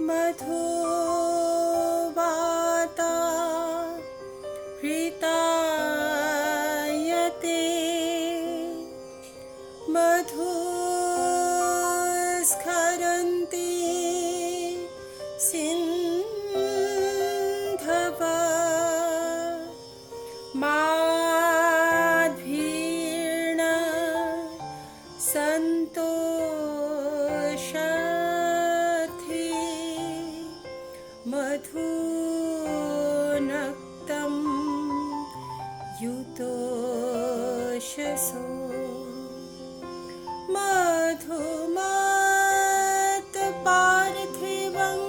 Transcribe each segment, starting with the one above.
मधुवाता हृतायते मधुस्खरन्ति सिन्धवः माध्वीर्न सन्तोषार्थी मधुनक्तं युतोषसो मधुमत्पार्थिवं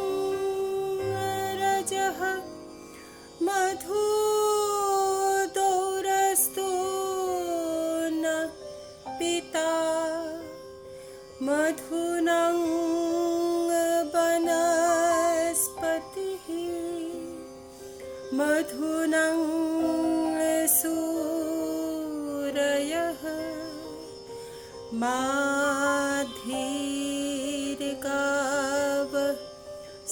रजः मधुदौरस्तु न पिता मधुनं वनस्पतिः मधुनं सूरयः माधीर्गावः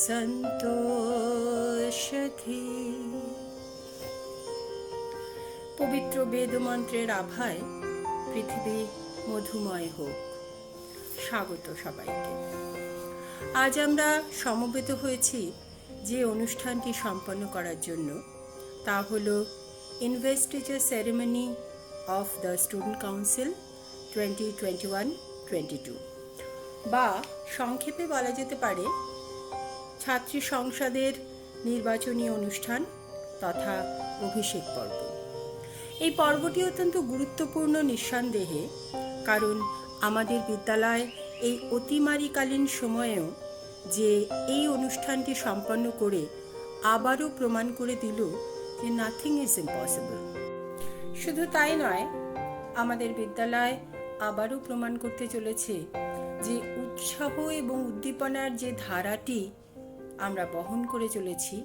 সন্তোষধি। পবিত্র বেদমন্ত্রের আভায় পৃথিবী মধুময় হোক। স্বাগত সবাইকে। আজ আমরা সমবেত হয়েছি যে অনুষ্ঠানটি সম্পন্ন করার জন্য, তা হল investiture ceremony of the student council 2021-22, বা সংক্ষেপে বলা যেতে পারে ছাত্রী সংসদের নির্বাচনী অনুষ্ঠান তথা অভিষেক পর্ব। এই পর্বটি অত্যন্ত গুরুত্বপূর্ণ নিঃসন্দেহে, কারণ আমাদের বিদ্যালয় এই অতিমারীকালীন সময়েও যে এই অনুষ্ঠানটি সম্পন্ন করে আবারও প্রমাণ করে দিল যে নাথিং ইজ ইম্পসিবল। শুধু তাই নয়, আমাদের বিদ্যালয় আবারও প্রমাণ করতে চলেছে যে উৎসাহ এবং উদ্দীপনার যে ধারাটি আমরা বহন করে চলেছি,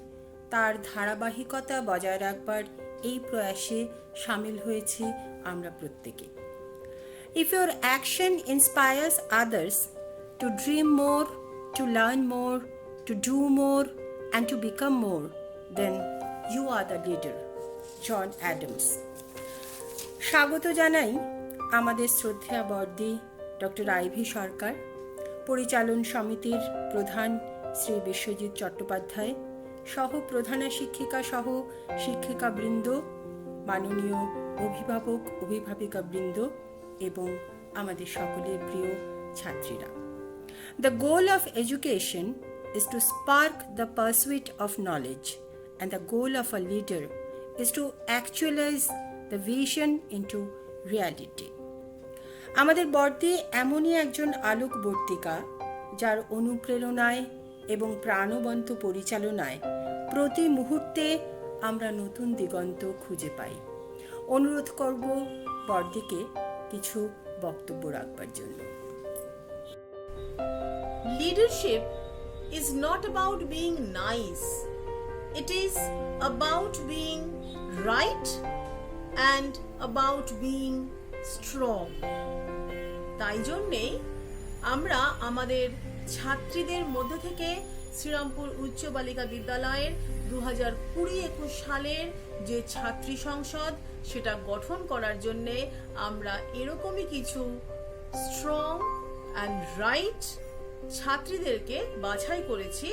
তার ধারাবাহিকতা বজায় রাখবার এই প্রয়াসে সামিল হয়েছি আমরা প্রত্যেকে। If your action inspires others to dream more, to learn more, to do more, and to become more, then you are the leader. John Adams. স্বাগত জানাই আমাদের শ্রদ্ধেয়া বড়দি ডক্টর আইভি সরকার, পরিচালন সমিতির প্রধান শ্রী বিশ্বজিৎ চট্টোপাধ্যায়, সহ প্রধানা শিক্ষিকা সহ শিক্ষিকাবৃন্দ, মাননীয় অভিভাবক অভিভাবিকাবৃন্দ এবং আমাদের সকলের প্রিয় ছাত্রীরা। The goal of education is to spark the pursuit of knowledge, and the goal of a leader is to actualize the vision into reality. আমাদের বর্দে এমনই একজন আলোকবর্তিকা, যার অনুপ্রেরণায় এবং প্রাণবন্ত পরিচালনায় প্রতি মুহূর্তে আমরা নতুন দিগন্ত খুঁজে পাই। অনুরোধ করব বর্দিকে কিছু বক্তব্য রাখবার জন্য। Leadership is not about being nice. It is about being right and about being strong. তাই জন্যেই আমরা আমাদের ছাত্রীদের মধ্যে থেকে শ্রীরামপুর উচ্চ বালিকা বিদ্যালয়ের 2020-21 সালের যে ছাত্রী সংসদ, সেটা গঠন করার জন্যে আমরা এরকমই কিছু স্ট্রং অ্যান্ড রাইট ছাত্রীদেরকে বাছাই করেছি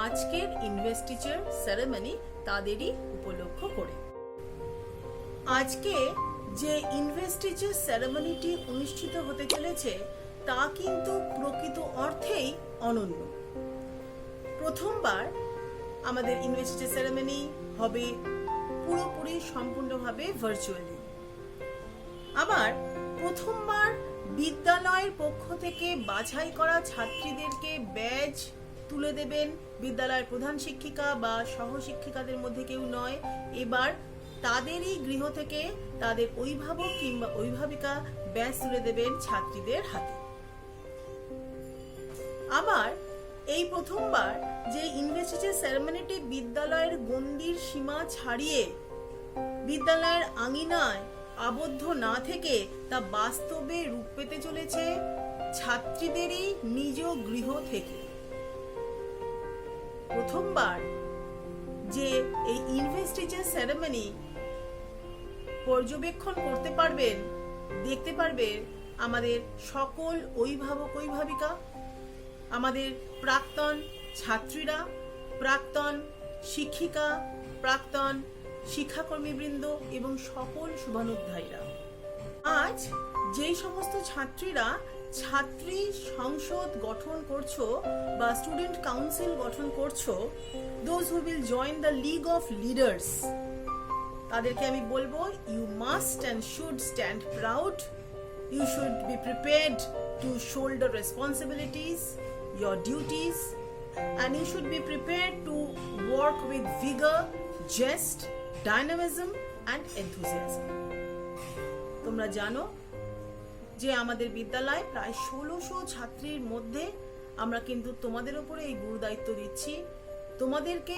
আজকের ইনভেস্টিচার সেরেমনি তাদেরই উপলক্ষ করে। আজকে যে ইনভেস্টিচার সেরেমনিটি অনুষ্ঠিত হতে চলেছে তা কিন্তু প্রকৃত অর্থেই অনন্য। প্রথমবার আমাদের ইনভেস্টিচার সেরেমনি হবে পুরোপুরি সম্পূর্ণভাবে ভার্চুয়ালি। আবার প্রথমবার বিদ্যালয়ের পক্ষ থেকে বাছাই করা ছাত্রীদেরকে ব্যাজ তুলে দেবেন বিদ্যালয়ের প্রধান শিক্ষিকা বা সহশিক্ষিকাদের মধ্যে কেউ নয়, এবার তাদেরই গৃহ থেকে তাদের অভিভাবক কিংবা অভিভাবিকা ব্যাজ তুলে দেবেন ছাত্রীদের হাতে। আবার এই প্রথমবার যে ইনভেস্টিচার সেরেমনিটি বিদ্যালয়ের গণ্ডির সীমা ছাড়িয়ে বিদ্যালয়ের আঙিনায় আবদ্ধ না থেকে তা বাস্তবে রূপ পেতে চলেছে ছাত্রীদেরই নিজ গৃহ থেকে। প্রথমবার যে এই ইনভেস্টিচার সেরেমনি পর্যবেক্ষণ করতে পারবেন, দেখতে পারবে আমাদের সকল অভিভাবক অভিভাবিকা, আমাদের প্রাক্তন ছাত্রীরা, প্রাক্তন শিক্ষিকা, প্রাক্তন শিক্ষাকর্মীবৃন্দ এবং সকল শুভানুধ্যায়ীরা। আজ যেই সমস্ত ছাত্রীরা ছাত্রী সংসদ গঠন করছো বা স্টুডেন্ট কাউন্সিল গঠন করছো, those who will join the league of leaders, তাদেরকে আমি বলবো, you must and should stand proud, you should be prepared to shoulder responsibilities, your duties, and you should be prepared to work with vigor, zest, dynamism and enthusiasm. তোমরা জানো যে আমাদের বিদ্যালয়ে প্রায় 1600 ছাত্রীর মধ্যে আমরা কিন্তু তোমাদের উপরে এই গুরুদায়িত্ব দিচ্ছি। তোমাদেরকে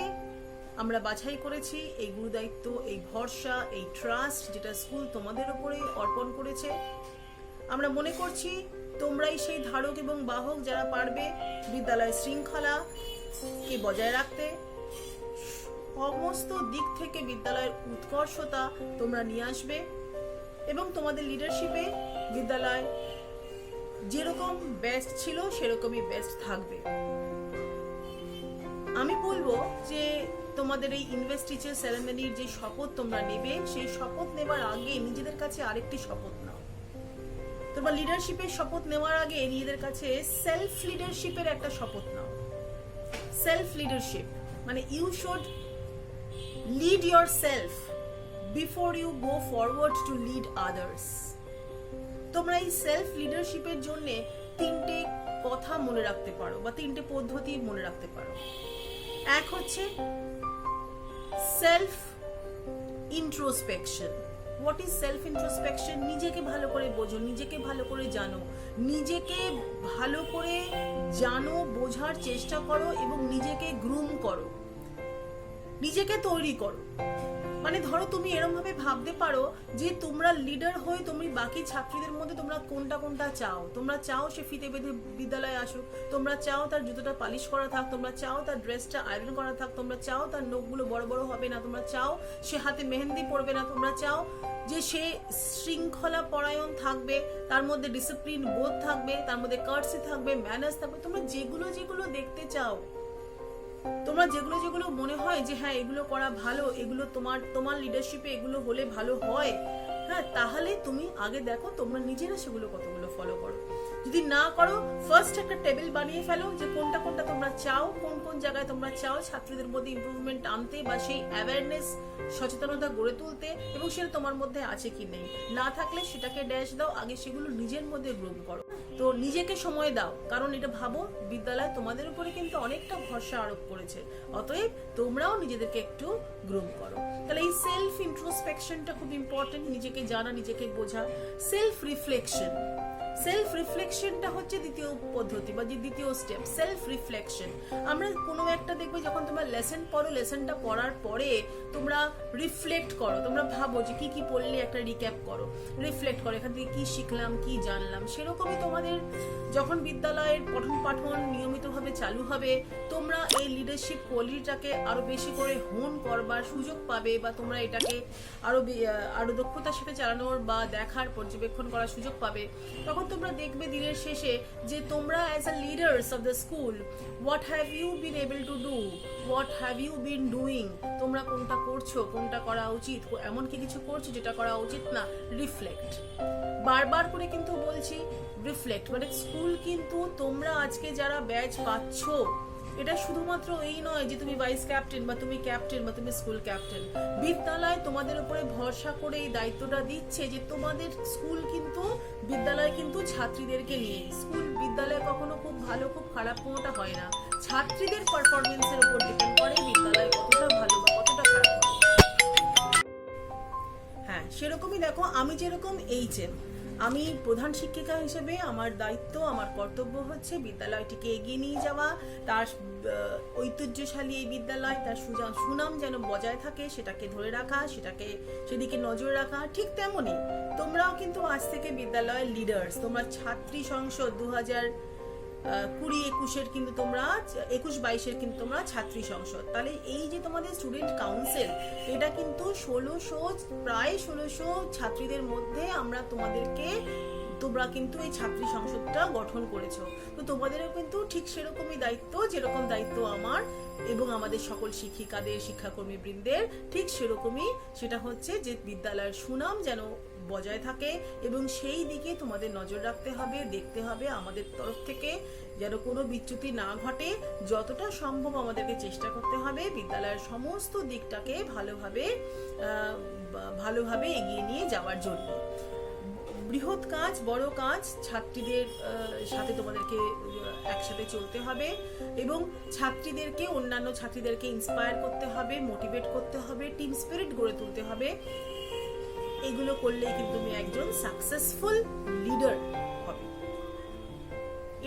আমরা বাছাই করেছি, এই গুরুদায়িত্ব, এই ভরসা, এই ট্রাস্ট যেটা স্কুল তোমাদের উপরে অর্পণ করেছে। আমরা মনে করছি তোমরাই সেই ধারক এবং বাহক যারা পারবে বিদ্যালয়ের শৃঙ্খলাকে বজায় রাখতে, সমস্ত দিক থেকে বিদ্যালয়ের উৎকর্ষতা তোমরা নিয়ে আসবে এবং তোমাদের লিডারশিপে বিদ্যালয় যেরকম বেস্ট ছিল সেরকমই বেস্ট থাকবে। আমি বলবো যে তোমাদের এই ইনভেস্টিচার সেরেমনির যে শপথ তোমরা নেবে, সেই শপথ নেবার আগে নিজেদের কাছে আরেকটি শপথ নাও। তোমরা লিডারশিপের শপথ নেওয়ার আগে নিজেদের কাছে সেলফ লিডারশিপের একটা শপথ নাও। সেলফ লিডারশিপ মানে you should lead your self before you go forward to lead others. তোমরা এই সেলফ লিডারশিপের জন্য 3টে কথা মনে রাখতে পারো বা 3টে পদ্ধতি মনে রাখতে পারো। এক হচ্ছে self introspection. What is self introspection? নিজেকে ভালো করে বোঝো, নিজেকে ভালো করে জানো, নিজেকে ভালো করে জানো, বোঝার চেষ্টা করো এবং নিজেকে গ্রুম করো, নিজেকে তৈরি করো। মানে ধরো তুমি এরকম ভাবে ভাবতে পারো যে তোমরা লিডার হয়ে তুমি বাকি ছাত্রীদের মধ্যে তোমরা কোনটা কোনটা চাও। তোমরা চাও সে ফিতে বেঁধে বিদ্যালয়ে আসুক, তোমরা চাও তার জুতোটা পালিশ করা থাক, তোমরা চাও তার ড্রেসটা আয়রন করা থাক, তোমরা চাও তার নখগুলো বড় বড় হবে না, তোমরা চাও সে হাতে মেহেন্দি পরবে না, তোমরা চাও যে সে শৃঙ্খলা পরায়ণ থাকবে, তার মধ্যে ডিসিপ্লিন বোধ থাকবে, তার মধ্যে কার্টসি থাকবে, ম্যানার্স থাকবে। তোমরা যেগুলো যেগুলো দেখতে চাও, তোমরা যেগুলো যেগুলো মনে হয় যে হ্যাঁ এগুলো করা ভালো, এগুলো তোমার লিডারশিপে এগুলো হলে ভালো হয়, হ্যাঁ, তাহলে তুমি আগে দেখো তোমরা নিজেরা সেগুলো কতগুলো ফলো করো। যদি না করো, ফার্স্ট একটা টেবিল বানিয়ে ফেলো যে কোনটা কোনটা তোমরা চাও, কোন কোন জায়গায় তোমরা চাও ছাত্রীদের মধ্যে ইমপ্রুভমেন্ট আনতে বা সেই অ্যাওয়ারনেস, সচেতনতা গড়ে তুলতে, এবং সেটা তোমার মধ্যে আছে কি নেই। না থাকলে সেটাকে ড্যাশ দাও, আগে সেগুলো নিজের মধ্যে গ্রুম করো। তো নিজেকে সময় দাও, কারণ এটা ভাবো বিদ্যালয় তোমাদের উপরে কিন্তু অনেকটা ভরসা আরোপ করেছে, অতএব তোমরাও নিজেদেরকে একটু গ্রুম করো। তাহলে এই সেলফ ইন্ট্রোস্পেকশনটা খুব ইম্পর্টেন্ট, নিজেকে জানা, নিজেকে বোঝা। সেলফ রিফ্লেকশন, সেলফ রিফ্লেকশনটা হচ্ছে দ্বিতীয় পদ্ধতি বা দ্বিতীয় স্টেপ, সেলফ রিফ্লেকশন। আমরা কোনো একটা দেখবে যখন তোমরা লেসন পড়ো, লেসনটা পড়ার পরে তোমরা রিফ্লেক্ট করো, তোমরা ভাবো যে কি কি পড়লে একটা রিক্যাপ করো, রিফ্লেক্ট করো এখান থেকে কি শিখলাম, কি জানলাম। সেরকমই তোমাদের যখন বিদ্যালয়ের পঠন পাঠন নিয়মিতভাবে চালু হবে, তোমরা এই লিডারশিপ কোয়ালিটিটাকে আরো বেশি করে হোন করবার সুযোগ পাবে বা তোমরা এটাকে আরো দক্ষতার সাথে চালানোর বা দেখার, পর্যবেক্ষণ করার সুযোগ পাবে। তখন তোমরা দেখবে দিনের শেষে যে তোমরা as a leaders of the school, what have you been able to do, what have you been doing, তোমরা কোনটা করছো, কোনটা করা উচিত, এমন কি কিছু করছো যেটা করা উচিত না। রিফ্লেক্ট, বারবার করে কিন্তু বলছি রিফ্লেক্ট। মানে স্কুল কিন্তু তোমরা আজকে যারা ব্যাচ পাচ্ছ, এটা শুধুমাত্র এই নয় যে তুমি ভাইস ক্যাপ্টেন বা তুমি ক্যাপ্টেন বা তুমি স্কুল ক্যাপ্টেন। বিদ্যালয় তোমাদের উপরে ভরসা করে এই দায়িত্বটা দিচ্ছে যে তোমাদের স্কুল কিন্তু, বিদ্যালয় কিন্তু ছাত্রীদেরকে নিয়ে। স্কুল বিদ্যালয় কখনো খুব ভালো খুব খারাপ কোনোটা হয় না, ছাত্রীদের পারফরমেন্সের উপর ডিপেন্ড করে বিদ্যালয় কতটা ভালো বা কতটা খারাপ হয়। হ্যাঁ, সেরকমই দেখো আমি যেরকম HM, আমি প্রধান শিক্ষিকা হিসেবে আমার দায়িত্ব, আমার কর্তব্য হচ্ছে বিদ্যালয়টিকে এগিয়ে নিয়ে যাওয়া, তার ঐতিহ্যশালী এই বিদ্যালয়, তার সুনাম যেন বজায় থাকে সেটাকে ধরে রাখা, সেদিকে নজর রাখা। ঠিক তেমনই তোমরাও কিন্তু আজ থেকে বিদ্যালয়ের লিডার্স। তোমরা ছাত্রী সংসদ 20-21-এর কিন্তু তোমরা 21-22-এর কিন্তু তোমরা ছাত্রী সংসদ। তাহলে এই যে তোমাদের স্টুডেন্ট কাউন্সিল, এটা কিন্তু প্রায় 1600 ছাত্রীদের মধ্যে আমরা তোমরা কিন্তু এই ছাত্রী সংসদটা গঠন করেছো। তো তোমাদেরও কিন্তু ঠিক সেরকমই দায়িত্ব, যেরকম দায়িত্ব আমার এবং আমাদের সকল শিক্ষিকাদের, শিক্ষাকর্মী বৃন্দের, ঠিক সেরকমই সেটা হচ্ছে যে বিদ্যালয়ের সুনাম যেন বজায় থাকে এবং সেই দিকে তোমাদের নজর রাখতে হবে, দেখতে হবে আমাদের তরফ থেকে যেন কোনো বিচ্যুতি না ঘটে। যতটা সম্ভব আমাদেরকে চেষ্টা করতে হবে বিদ্যালয়ের সমস্ত দিকটাকে ভালোভাবে এগিয়ে নিয়ে যাওয়ার জন্য। বৃহৎ কাজ, বড় কাজ, ছাত্রীদের সাথে তোমাদেরকে একসাথে চলতে হবে এবং অন্যান্য ছাত্রীদেরকে ইন্সপায়ার করতে হবে, মোটিভেট করতে হবে, টিম স্পিরিট গড়ে তুলতে হবে। এগুলো করলেই কিন্তু তুমি একজন সাকসেসফুল লিডার হবে।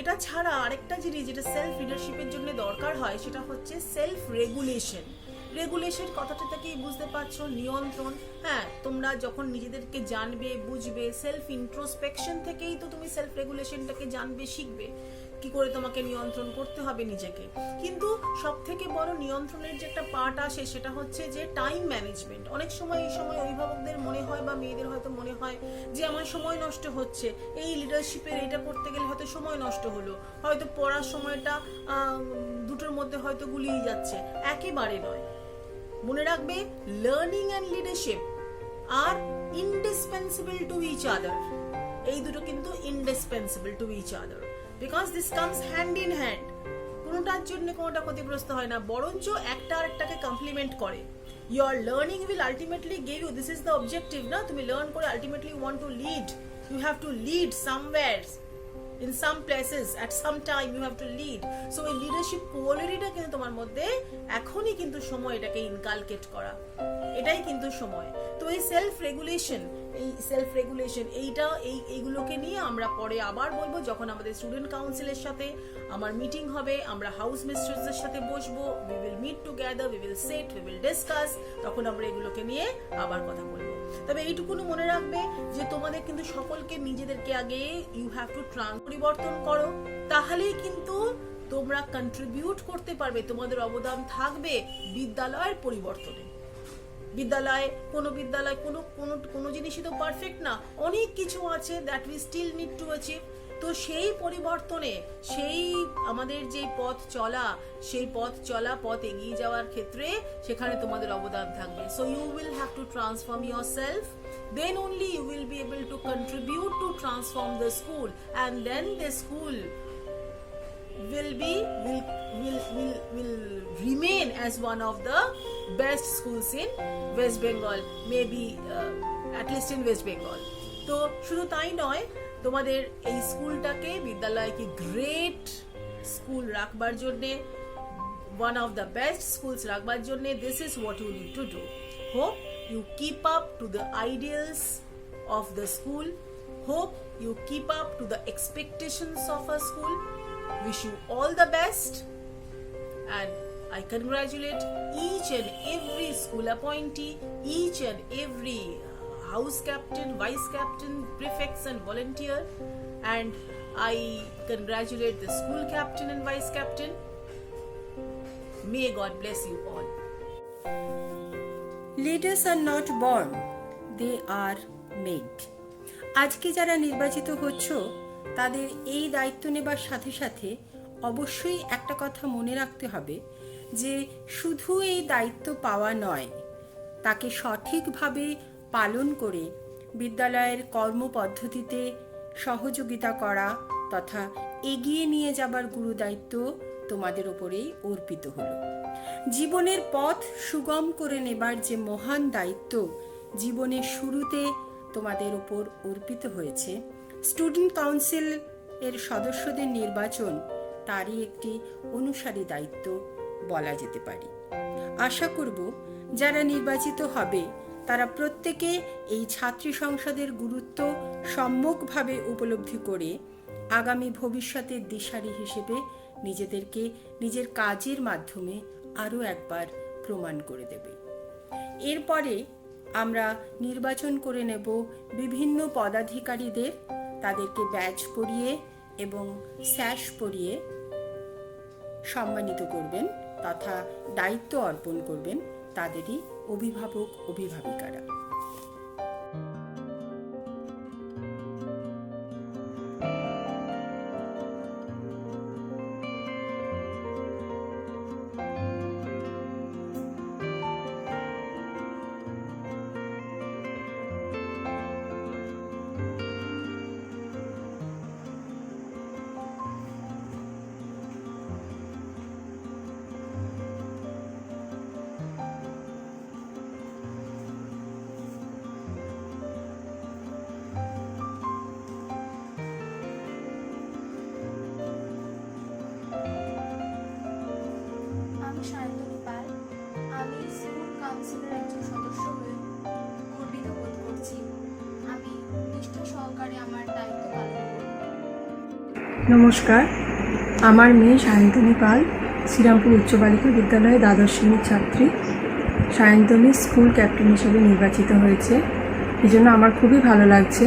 এটা ছাড়া আরেকটা জিনিস যেটা সেলফ লিডারশিপের জন্য দরকার হয়, সেটা হচ্ছে সেলফ রেগুলেশন। রেগুলেশন কথাটা থেকেই বুঝতে পারছো, নিয়ন্ত্রণ। হ্যাঁ, তোমরা যখন নিজেদেরকে জানবে, বুঝবে, সেলফ ইন্ট্রোস্পেকশন থেকেই তো তুমি সেলফ রেগুলেশনটাকে জানবে, শিখবে কি করে তোমাকে নিয়ন্ত্রণ করতে হবে নিজেকে। কিন্তু সব থেকে বড় নিয়ন্ত্রণের যে একটা পার্ট আসে সেটা হচ্ছে যে টাইম ম্যানেজমেন্ট। অনেক সময় এই সময় অভিভাবকদের মনে হয় বা মেয়েদের হয়তো মনে হয় যে আমার সময় নষ্ট হচ্ছে, এই লিডারশিপের এটা করতে গেলে হয়তো সময় নষ্ট হলো, হয়তো পড়ার সময়টা দুটোর মধ্যে হয়তো গুলিয়ে যাচ্ছে। একেবারে নয়। মনে রাখবে, লার্নিং অ্যান্ড লিডারশিপ আর ইন্ডিসপেন্সিবল টু ইচ আদার। এই দুটো কিন্তু indispensable to each other, because this comes hand in hand. কোনোটার জন্য কোনোটা ক্ষতিগ্রস্ত হয় না, বরঞ্চ একটা আরেকটাকে কমপ্লিমেন্ট করে। Your learning will ultimately give you, this is the objective না, তুমি লার্ন করে ultimately you want to lead, you have to lead somewhere, in some places, at some time you have to lead. So এই leadership কোয়ালিটিটা কিন্তু তোমার মধ্যে এখনই কিন্তু সময় এটাকে ইনকালকেট করা, এটাই কিন্তু সময়। তো এই সেলফ রেগুলেশন এইগুলোকে নিয়ে আমরা পরে আবার বলবো, যখন আমাদের স্টুডেন্ট কাউন্সিলের সাথে আমার মিটিং হবে, আমরা হাউস মিস্ট্রেসদের সাথে বসবো, we will meet together, we will sit, we will discuss, তখন আমরা এগুলোকে নিয়ে আবার কথা বলবো। তবে এইটুকুনি মনে রাখবে যে তোমাদের কিন্তু সকলকে নিজেদেরকে আগে পরিবর্তন করো, তাহলেই কিন্তু তোমরা কন্ট্রিবিউট করতে পারবে, তোমাদের অবদান থাকবে বিদ্যালয়ের পরিবর্তনে। কোনো জিনিসই তো পারফেক্ট না, অনেক কিছু আছে that we still need to achieve. তো সেই পরিবর্তনে, সেই আমাদের যে পথ এগিয়ে যাওয়ার ক্ষেত্রে সেখানে তোমাদের অবদান থাকবে। So you will have to transform yourself, then only you will be able to contribute to transform the school, and then the school will remain as one of the best schools in West Bengal, maybe at least in West Bengal. তো শুধু তাই নয়, তোমাদের এই স্কুলটাকে, বিদ্যালয়কে great school রাখবার জন্যে, one of the best schools রাখবার জন্যে, this is what you need to do. Hope you keep up to the ideals of the school. Hope you keep up to the expectations of a school. Wish you all the best, and I congratulate each and every school appointee, each and every house captain, vice captain, prefects and volunteer, and I congratulate the school captain and vice captain. May God bless you all. Leaders are not born, they are made. আজকে যারা নির্বাচিত হচ্ছ, তাদের এই দায়িত্ব নেবার সাথে সাথে অবশ্যই একটা কথা মনে রাখতে হবে যে শুধু এই দায়িত্ব পাওয়া নয়, তাকে সঠিকভাবে পালন করে বিদ্যালয়ের কর্মপদ্ধতিতে সহযোগিতা করা তথা এগিয়ে নিয়ে যাবার গুরুদায়িত্ব তোমাদের উপরেই অর্পিত হলো। জীবনের পথ সুগম করে নেবার যে মহান দায়িত্ব জীবনের শুরুতে তোমাদের উপর অর্পিত হয়েছে, স্টুডেন্ট কাউন্সিল এর সদস্যদের নির্বাচন তারই একটি অনুসারী দায়িত্ব বলা যেতে পারে। আশা করব যারা নির্বাচিত হবে তারা প্রত্যেকে এই ছাত্রী সংসদের গুরুত্ব সম্যকভাবে উপলব্ধি করে আগামী ভবিষ্যতের দিশারি হিসেবে নিজেদেরকে নিজের কাজের মাধ্যমে আরও একবার প্রমাণ করে দেবে। এরপরে আমরা নির্বাচন করে নেব বিভিন্ন পদাধিকারীদের, তাদেরকে ব্যাচ পরিয়ে এবং স্যাশ পরিয়ে সম্মানিত করবেন তথা দায়িত্ব অর্পণ করবেন তাদেরই অভিভাবক অভিভাবিকারা। আমি সায়ন্তনী পাল। আমি স্কুল কাউন্সিলের একজন সদস্য হয়ে গর্বিত বোধ করছি। আমি নিষ্ঠা সহকারে আমার দায়িত্ব পালন করব। নমস্কার, আমার মেয়ে সায়ন্তনী পাল শ্রীরামপুর উচ্চ বালিকা বিদ্যালয়ে দ্বাদশ শ্রেণীর ছাত্রী। সায়ন্তনী স্কুল ক্যাপ্টেন হিসেবে নির্বাচিত হয়েছে, এই জন্য আমার খুবই ভালো লাগছে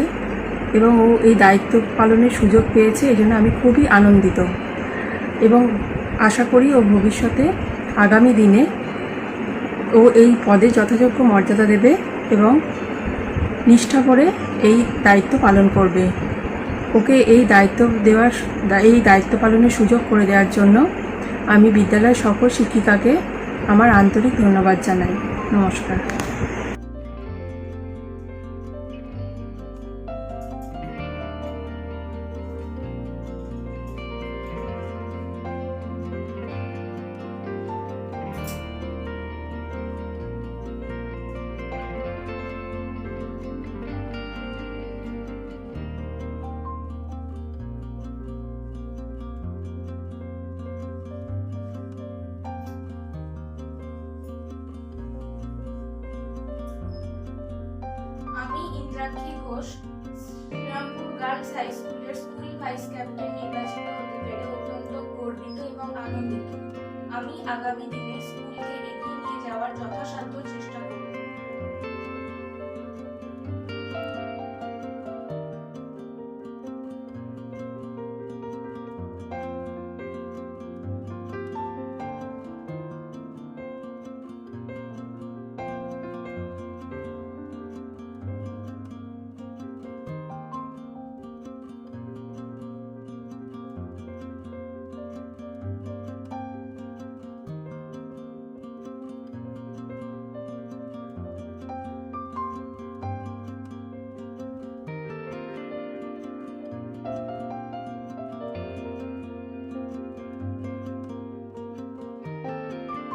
এবং ও এই দায়িত্ব পালনের সুযোগ পেয়েছে, এই জন্য আমি খুবই আনন্দিত এবং আশা করি ও ভবিষ্যতে আগামী দিনে ও এই পদে যথাযোগ্য মর্যাদা দেবে এবং নিষ্ঠা করে এই দায়িত্ব পালন করবে। ওকে এই দায়িত্ব পালনের সুযোগ করে দেওয়ার জন্য আমি বিদ্যালয়ের সকল শিক্ষিকাকে আমার আন্তরিক ধন্যবাদ জানাই। নমস্কার। আমি ইন্দ্রাক্ষী ঘোষ শ্রীরামপুর গার্লস হাই স্কুলের স্কুল ভাইস ক্যাপ্টেন নির্বাচিত হতে পেরে অত্যন্ত গর্বিত এবং আনন্দিত। আমি আগামী দিনে স্কুলকে এগিয়ে নিয়ে যাওয়ার যথাসাধ্য চেষ্টা করব।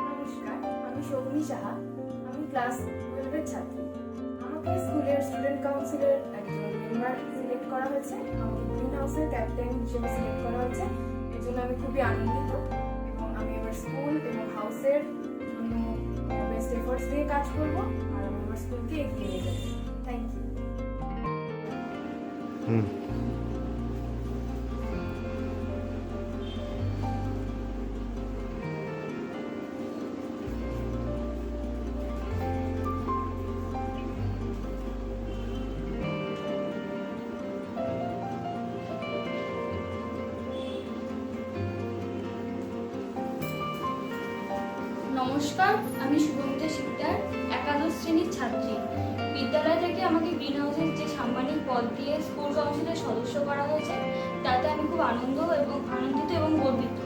নমস্কার, আমি শৌমি সাহা। আমি ক্লাস 12 এর ছাত্রী। আমাকে স্কুলের স্টুডেন্ট কাউন্সিলের একজন মেম্বার সিলেক্ট করা হয়েছে, আমাকে গ্রিন হাউসের ক্যাপ্টেন হিসেবে সিলেক্ট করা হয়েছে। এর জন্য আমি খুবই আনন্দিত এবং আমি আমার স্কুল এবং হাউসের জন্য বেস্ট এফোর্টস দিয়ে কাজ করব আর আমি আমার স্কুলকে এগিয়ে নিয়ে যাব। Thank you. নমস্কার, আমি শুভমিতা শিকদার, একাদশ শ্রেণীর ছাত্রী। বিদ্যালয় থেকে আমাকে গ্রিন হাউসের যে সাম্মানিক পদ দিয়ে স্কুল কাউন্সিলের সদস্য করা হয়েছে তাতে আমি খুব আনন্দিত এবং গর্বিত।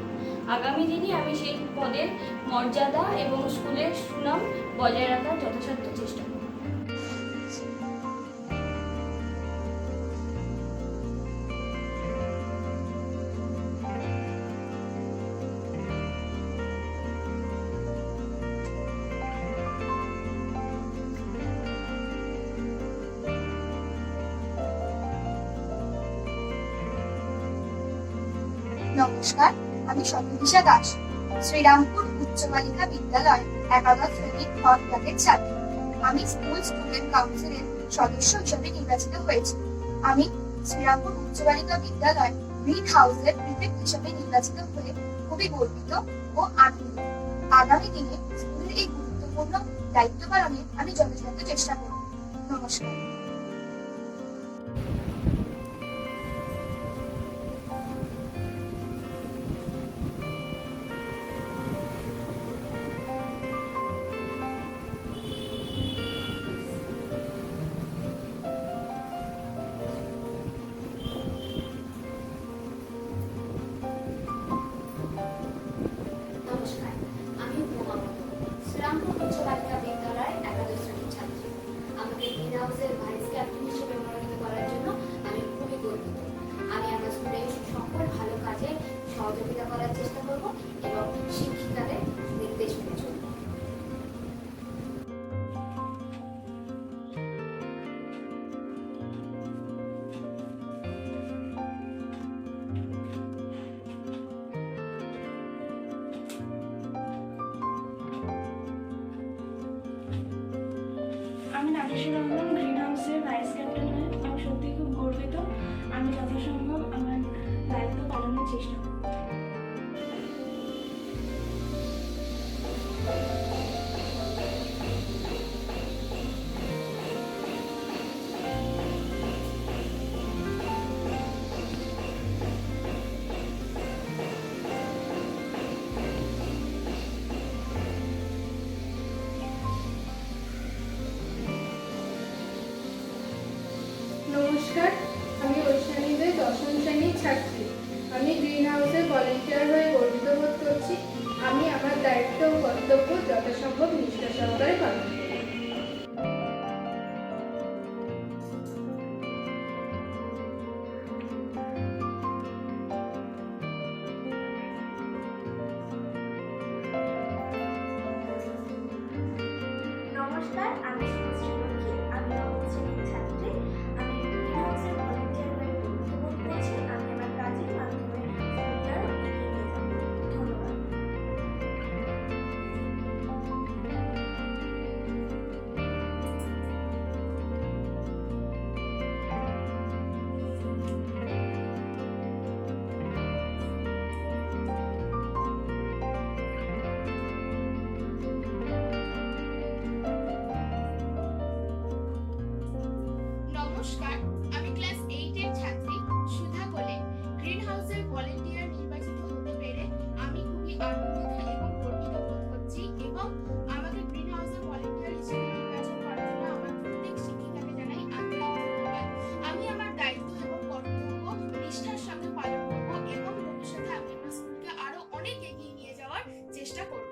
আগামী দিনে আমি সেই পদের মর্যাদা এবং স্কুলের সুনাম বজায় রাখার যথাসাধ্য চেষ্টা করব। নমস্কার, আমি শতবিশা দাস, শ্রীরামপুর উচ্চ বালিকা বিদ্যালয় একাদশ শ্রেণীর খ বিভাগের ছাত্রী। আমি স্কুল স্টুডেন্ট কাউন্সিলের সদস্য হিসেবে নির্বাচিত হয়েছি। আমি শ্রীরামপুর উচ্চ বালিকা বিদ্যালয় গ্রিন হাউসের প্রিফেক্ট হিসেবে নির্বাচিত হয়ে খুবই গর্বিত ও আনন্দিত। আগামী দিনে স্কুলের এই গুরুত্বপূর্ণ দায়িত্ব পালনে আমি যথাযথ চেষ্টা করব। নমস্কার। আতিশা রহমান গ্রিন হাউসের ভাইস ক্যাপ্টেন হয়ে আমি সত্যি খুব গর্বিত। আমি যথাসম্ভব আমার দায়িত্ব পালনের চেষ্টা করব। নমস্কার, আমি ঐশানী দে, দশম শ্রেণীর ছাত্রী। আমি গ্রিন হাউসের ভলেন্টিয়ার হয়ে গর্বিত বোধ করছি। আমি আমার দায়িত্ব ও কর্তব্য যথাসম্ভব নিষ্ঠা সহকারে পালন করব। নমস্কার, আমি শ্রীলক্ষ্মী। আমি নবম শ্রেণীর ছাত্রী। আমি গ্রিন হাউসের ভলেন্টিয়ার হয়ে গর্বিত বোধ করছি। আমি আমার কাজের মাধ্যমে স্কুলটা এগিয়ে নিয়ে যাব। ধন্যবাদ। নমস্কার, আমি ক্লাস 8 এর ছাত্রী সুধা কোলে। গ্রিন হাউসের ভলেন্টিয়ার নির্বাচিত হতে পেরে আমি খুবই আনন্দিত এবং গর্বিত বোধ করছি এবং আমাকে গ্রিন হাউসের ভলেন্টিয়ার হিসেবে নির্বাচন করার জন্য আমার প্রত্যেক শিক্ষিকাকে জানাই আন্তরিক ধন্যবাদ। আমি আমার দায়িত্ব এবং কর্তব্য নিষ্ঠার সঙ্গে পালন করব এবং ভবিষ্যতে আমি আমার স্কুলকে আরো অনেক এগিয়ে নিয়ে যাওয়ার চেষ্টা করব।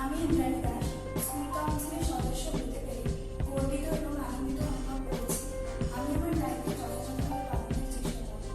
আমি ইন্দ্রাণী দাস, স্কুল কাউন্সিলের সদস্য হতে পেরে গর্বিত এবং আনন্দিত অনুভব করছি। আমি আমার দায়িত্ব যথাযথভাবে পালনের চেষ্টা করব।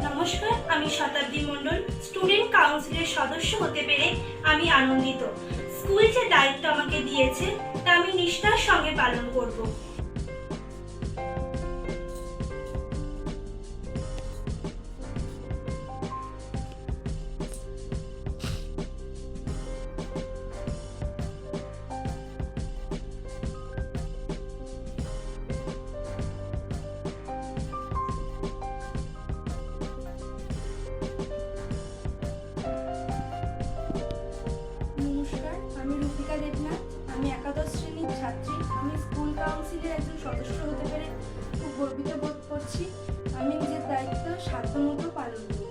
নমস্কার, আমি শতাব্দী মণ্ডল, স্টুডেন্ট কাউন্সিলের সদস্য হতে পেরে আমি আনন্দিত। স্কুল যে দায়িত্ব আমাকে দিয়েছে তা আমি নিষ্ঠার সঙ্গে পালন করব। নমস্কার, আমি রূপিকা দেবনাথ। আমি একাদশ শ্রেণীর ছাত্রী। আমি স্কুল কাউন্সিলের একজন সদস্য হতে পেরে খুব গর্বিত বোধ করছি। আমি নিজের দায়িত্ব সাধ্যমতো পালন করব।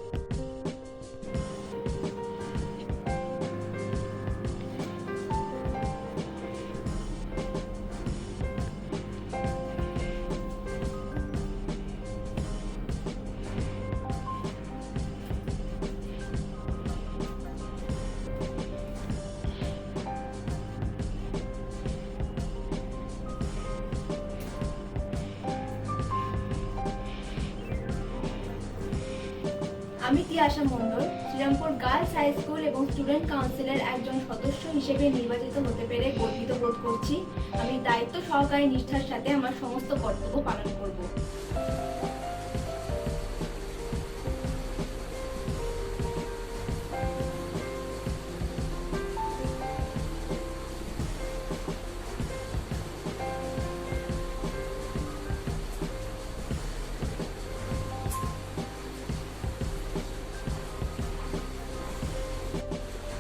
আমি তিয়াশা মণ্ডল, শ্রীরামপুর গার্লস হাই স্কুল এবং স্টুডেন্ট কাউন্সিলের একজন সদস্য হিসেবে নির্বাচিত হতে পেরে গর্বিত বোধ করছি। আমি দায়িত্ব সহকারে নিষ্ঠার সাথে আমার সমস্ত কর্তব্য পালন করব।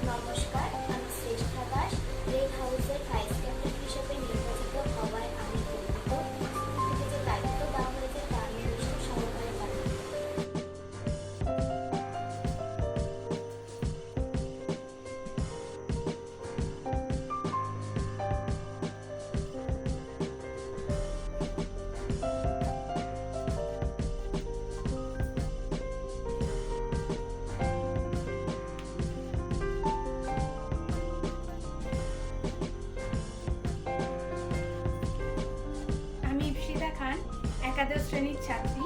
নমস্কার, আমি শ্রেষ্ঠা দাস, গ্রিন হাউসের ভাইস ক্যাপ্টেন হিসেবে একাদশ শ্রেণীর ছাত্রী।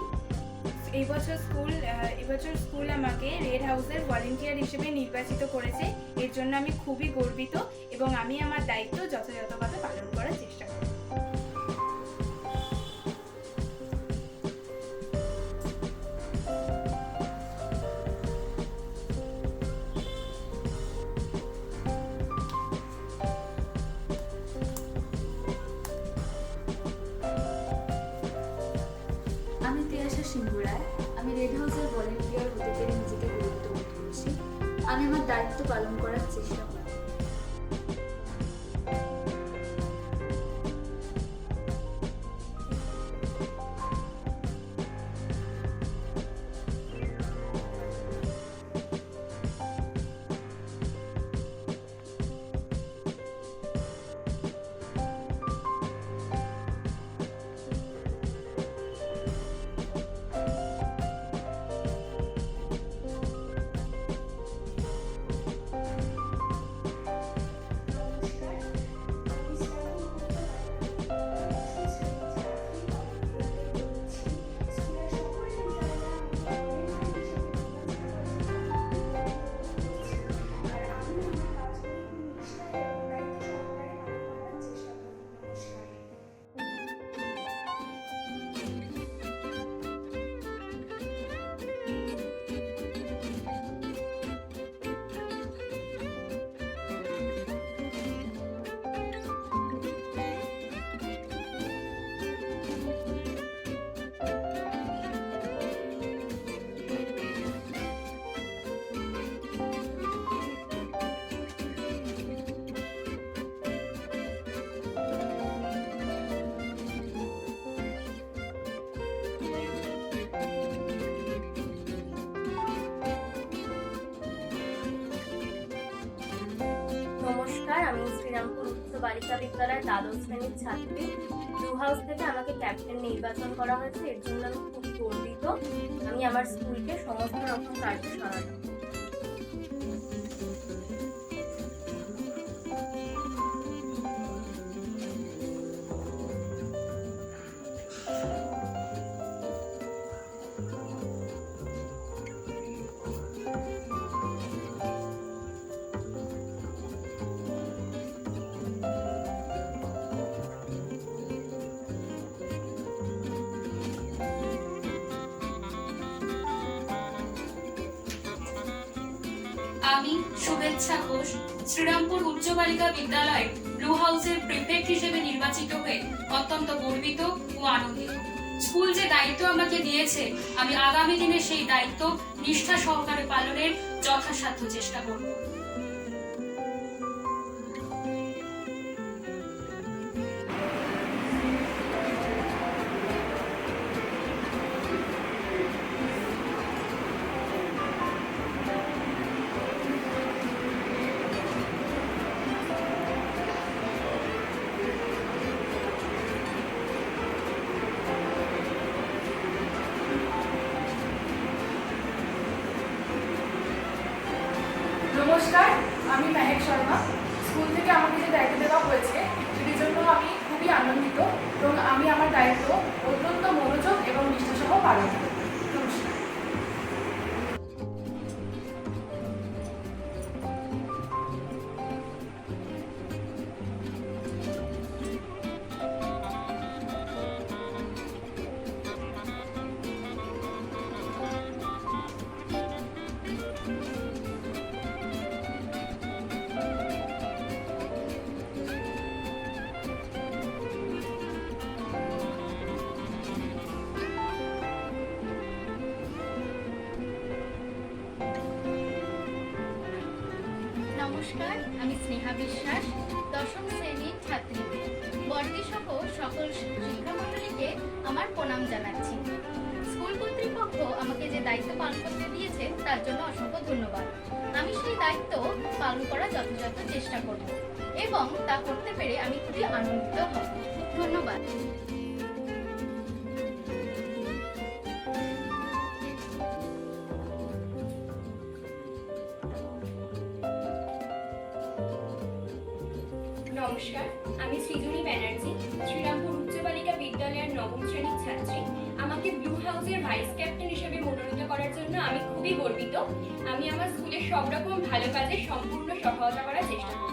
এবছর স্কুল আমাকে রেড হাউসের ভলেন্টিয়ার হিসেবে নির্বাচিত করেছে। এর জন্য আমি খুবই গর্বিত এবং আমি আমার দায়িত্ব যথাযথভাবে পালন করার চেষ্টা করব। আমি তিয়াশা সিংহ রায়। আমি রেড হাউসের ভলেন্টিয়ার হতে পেরে নিজেকে গর্বিত বোধ করছি। আমি আমার দায়িত্ব পালন করার চেষ্টা করব। নমস্কার, আমি শ্রীরামপুর উচ্চ বালিকা বিদ্যালয়ের দ্বাদশ শ্রেণীর ছাত্রী। ব্লু হাউস থেকে আমাকে ক্যাপ্টেন নির্বাচন করা হয়েছে। এর জন্য আমি খুব গর্বিত। আমি আমার স্কুলকে সমস্ত রকম কাজে সহায়তা করব। আমি শুভেচ্ছা ঘোষ শ্রীরামপুর উচ্চ বালিকা বিদ্যালয়ের ব্লু হাউসের প্রিফেক্ট হিসেবে নির্বাচিত হয়ে অত্যন্ত গর্বিত ও আনন্দিত। স্কুল যে দায়িত্ব আমাকে দিয়েছে, আমি আগামী দিনে সেই দায়িত্ব নিষ্ঠা সহকারে পালনের যথাসাধ্য চেষ্টা করব। নমস্কার, আমি মেহেক শর্মা। স্কুল থেকে আমাকে যে দায়িত্ব দেওয়া হয়েছে সেটির জন্য আমি খুবই আনন্দিত এবং আমি আমার দায়িত্ব অত্যন্ত মনোযোগ এবং নিষ্ঠা সহ পালন করব। নমস্কার। নমস্কার, আমি স্নেহা বিশ্বাস, দশম শ্রেণীর ছাত্রী। বর্দি সহ সকল শিক্ষামণ্ডলীকে আমার প্রণাম জানাচ্ছি। স্কুল কর্তৃপক্ষ আমাকে যে দায়িত্ব পালন করতে দিয়েছে তার জন্য অসংখ্য ধন্যবাদ। আমি সেই দায়িত্ব পালন করার যথাযথ চেষ্টা করব এবং তা করতে পেরে আমি খুবই আনন্দিত হব। ধন্যবাদ। নমস্কার, আমি সৃজনী ব্যানার্জি, শ্রীরামপুর উচ্চ বালিকা বিদ্যালয়ের নবম শ্রেণীর ছাত্রী। আমাকে ব্লু হাউসের ভাইস ক্যাপ্টেন হিসেবে মনোনীত করার জন্য আমি খুবই গর্বিত। আমি আমার স্কুলের সব রকম ভালো কাজে সম্পূর্ণ সহায়তা করার চেষ্টা করব।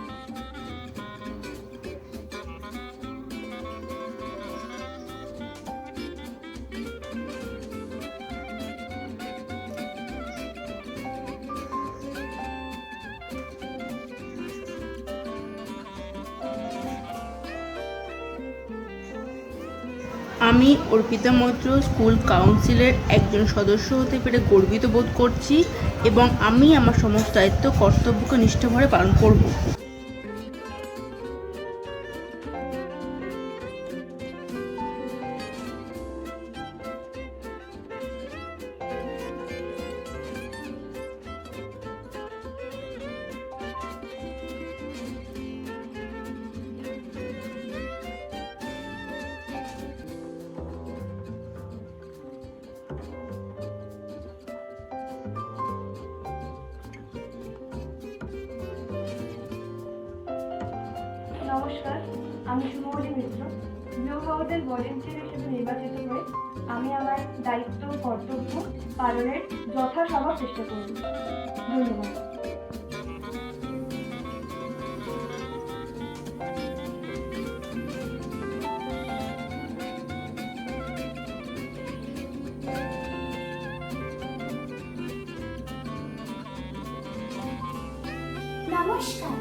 আমি অর্পিতা মৈত্র স্কুল কাউন্সিলের একজন সদস্য হতে পেরে গর্বিত বোধ করছি এবং আমি আমার সমস্ত দায়িত্ব কর্তব্যকে নিষ্ঠাভরে পালন করব। নমস্কার, আমি সুমৌলি মিত্র। ব্লু হাউসের ভলেন্টিয়ার হিসেবে নির্বাচিত হয়ে আমি আমার দায়িত্ব কর্তব্য পালনের যথাসম্ভব চেষ্টা করব। ধন্যবাদ। নমস্কার,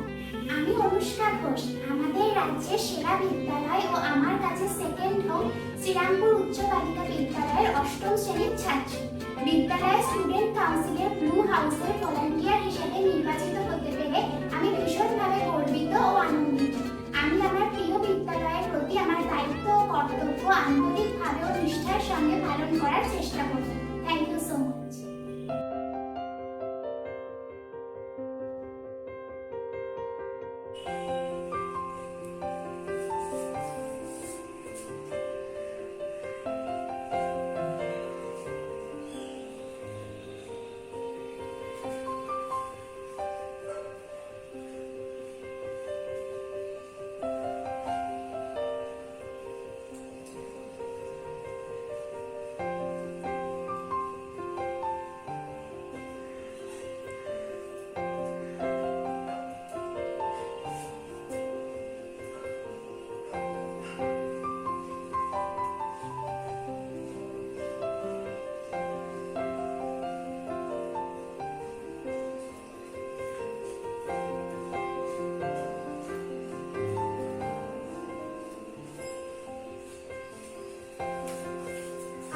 আমি অনুষ্কা ঘোষ। আমাদের রাজ্যের সেরা বিদ্যালয় ও আমার কাছে সেকেন্ড হোম শ্রীরামপুর উচ্চ বালিকা বিদ্যালয়ের অষ্টম শ্রেণীর ছাত্রী। বিদ্যালয়ের স্টুডেন্ট কাউন্সিলের ব্লু হাউসের ভলান্টিয়ার হিসেবে নির্বাচিত হতে পেরে আমি ভীষণভাবে গর্বিত ও আনন্দিত। আমি আমার প্রিয় বিদ্যালয়ের প্রতি আমার দায়িত্ব ও কর্তব্য আন্তরিকভাবে ও নিষ্ঠার সঙ্গে পালন করার চেষ্টা করব। Thank you so much.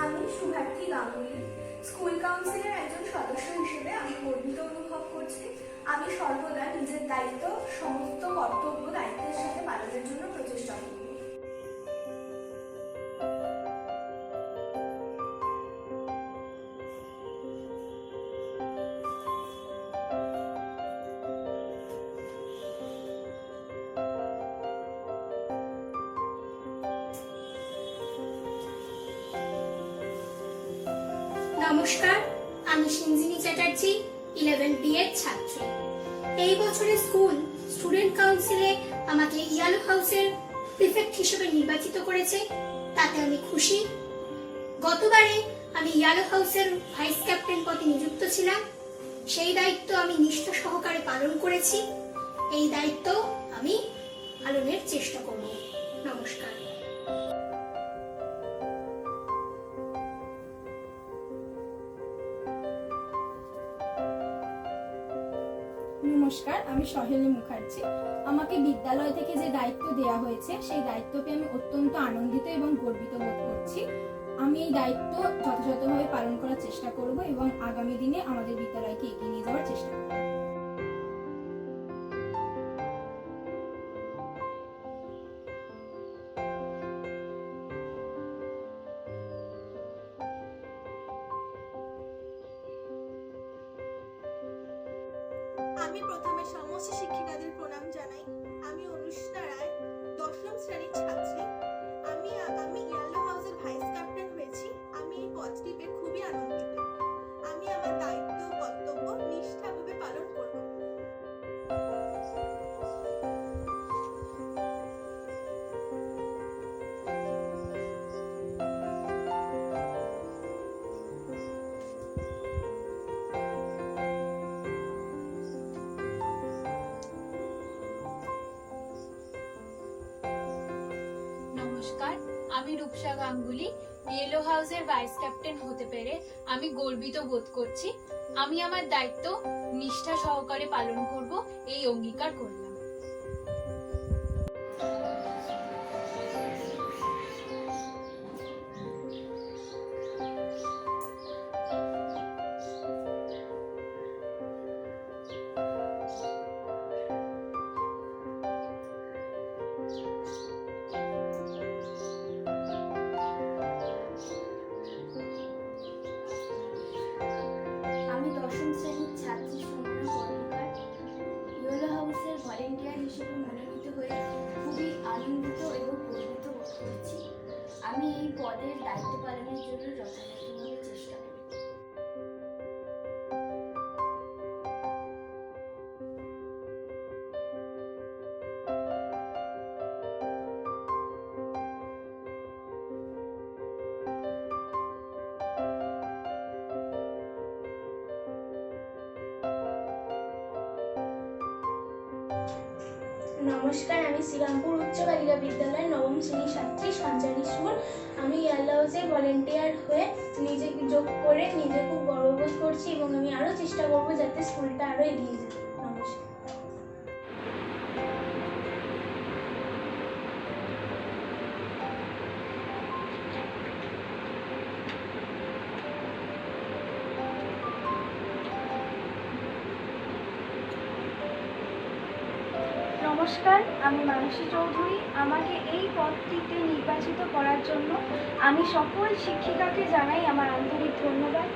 আমি শুভার্থী গাঙ্গুলি। স্কুল কাউন্সিলের একজন সদস্য হিসেবে আমি গর্বিত অনুভব করছি। আমি সর্বদা নিজের দায়িত্ব সমস্ত কর্তব্য দায়িত্বের সাথে পালনের জন্য প্রচেষ্টা করব। নমস্কার, আমি সিঞ্জিনী চ্যাটার্জি, 11B এর ছাত্রী। এই বছরের স্কুল স্টুডেন্ট কাউন্সিলে আমাকে ইয়েলো হাউসের প্রিফেক্ট হিসেবে নির্বাচিত করেছে, তাতে আমি খুশি। গতবারে আমি ইয়েলো হাউসের ভাইস ক্যাপ্টেন পদে নিযুক্ত ছিলাম। সেই দায়িত্ব আমি নিষ্ঠা সহকারে পালন করেছি। এই দায়িত্ব আমি পালনের চেষ্টা করব। নমস্কার। নমস্কার, আমি সহেলী মুখার্জি। আমাকে বিদ্যালয় থেকে যে দায়িত্ব দেওয়া হয়েছে সেই দায়িত্ব পেয়ে আমি অত্যন্ত আনন্দিত এবং গর্বিত বোধ করছি। আমি এই দায়িত্ব যথাযথভাবে পালন করার চেষ্টা করব এবং আগামী দিনে আমাদের বিদ্যালয়কে এগিয়ে নিয়ে যাওয়ার চেষ্টা করব। আমি প্রথমে সমস্ত শিক্ষিকাদের প্রণাম জানাই। আমি অনুষ্কা রায়, দশম শ্রেণীর ছাত্রী। আমি ইয়েলো হাউসের ভাইস ক্যাপ্টেন হয়েছি। আমি এই পদটি পেয়ে খুবই আনন্দিত। আমি আমার দায়িত্ব কর্তব্য নিষ্ঠাভাবে পালন করব। আমি রূপসা গাঙ্গুলি ইয়েলো হাউসের ভাইস ক্যাপ্টেন হতে পেরে আমি গর্বিত বোধ করছি। আমি আমার দায়িত্ব নিষ্ঠা সহকারে পালন করব এই অঙ্গীকার করলাম। আমি দশম শ্রেণীর ছাত্রী সুমনা কর্মকার ইয়েলো হাউসের ভলেন্টিয়ার হিসেবে মনোনীত হয়ে খুবই আনন্দিত এবং গর্বিত বোধ করছি। আমি এই পদের দায়িত্ব পালনের জন্য যথাযথভাবে চেষ্টা করি। নমস্কার, আমি শ্রীরামপুর উচ্চ বালিকা বিদ্যালয়ের নবম শ্রেণীর ছাত্রী সঞ্চারী সুমন। আমি ইয়েলো হাউসে ভলেন্টিয়ার হয়ে নিজেকে যোগ করে নিজে খুব গর্ববোধ করছি এবং আমি আরও চেষ্টা করবো যাতে স্কুলটা আরও এগিয়ে যায়। নমস্কার। নমস্কার, আমি মানসী চৌধুরী। আমাকে এই পদটিতে নির্বাচিত করার জন্য আমি সকল শিক্ষিকাকে জানাই আমার আন্তরিক ধন্যবাদ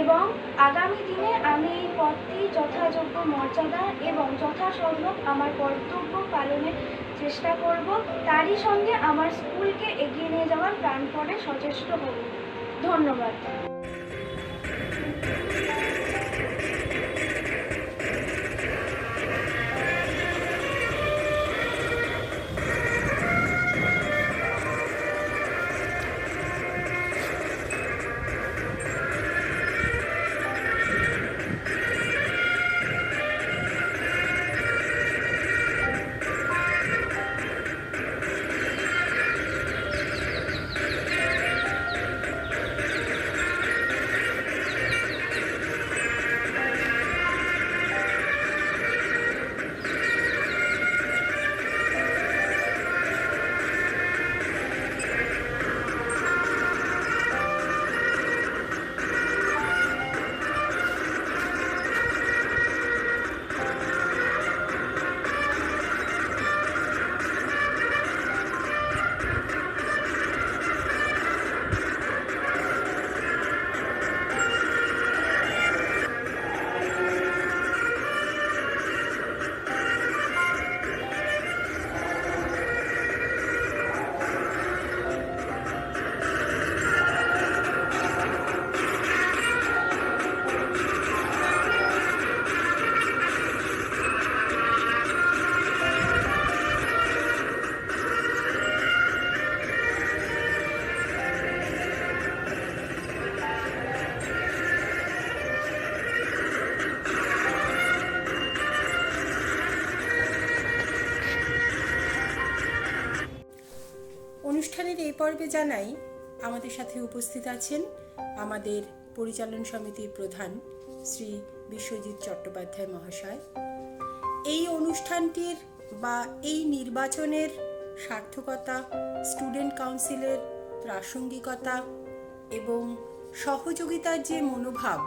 এবং আগামী দিনে আমি এই পদটি যথাযোগ্য মর্যাদা এবং যথাসম্ভব আমার কর্তব্য পালনের চেষ্টা করব। তারই সঙ্গে আমার স্কুলকে এগিয়ে নিয়ে যাওয়ার প্রাণপণে সচেষ্ট হব। ধন্যবাদ। অনুষ্ঠানের এই পর্বে জানাই আমাদের সাথে উপস্থিত আছেন আমাদের পরিচালন সমিতির প্রধান শ্রী বিশ্বজিৎ চট্টোপাধ্যায় মহাশয়। এই অনুষ্ঠানটির বা এই নির্বাচনের সার্থকতা, স্টুডেন্ট কাউন্সিলের প্রাসঙ্গিকতা এবং সহযোগিতার যে মনোভাব,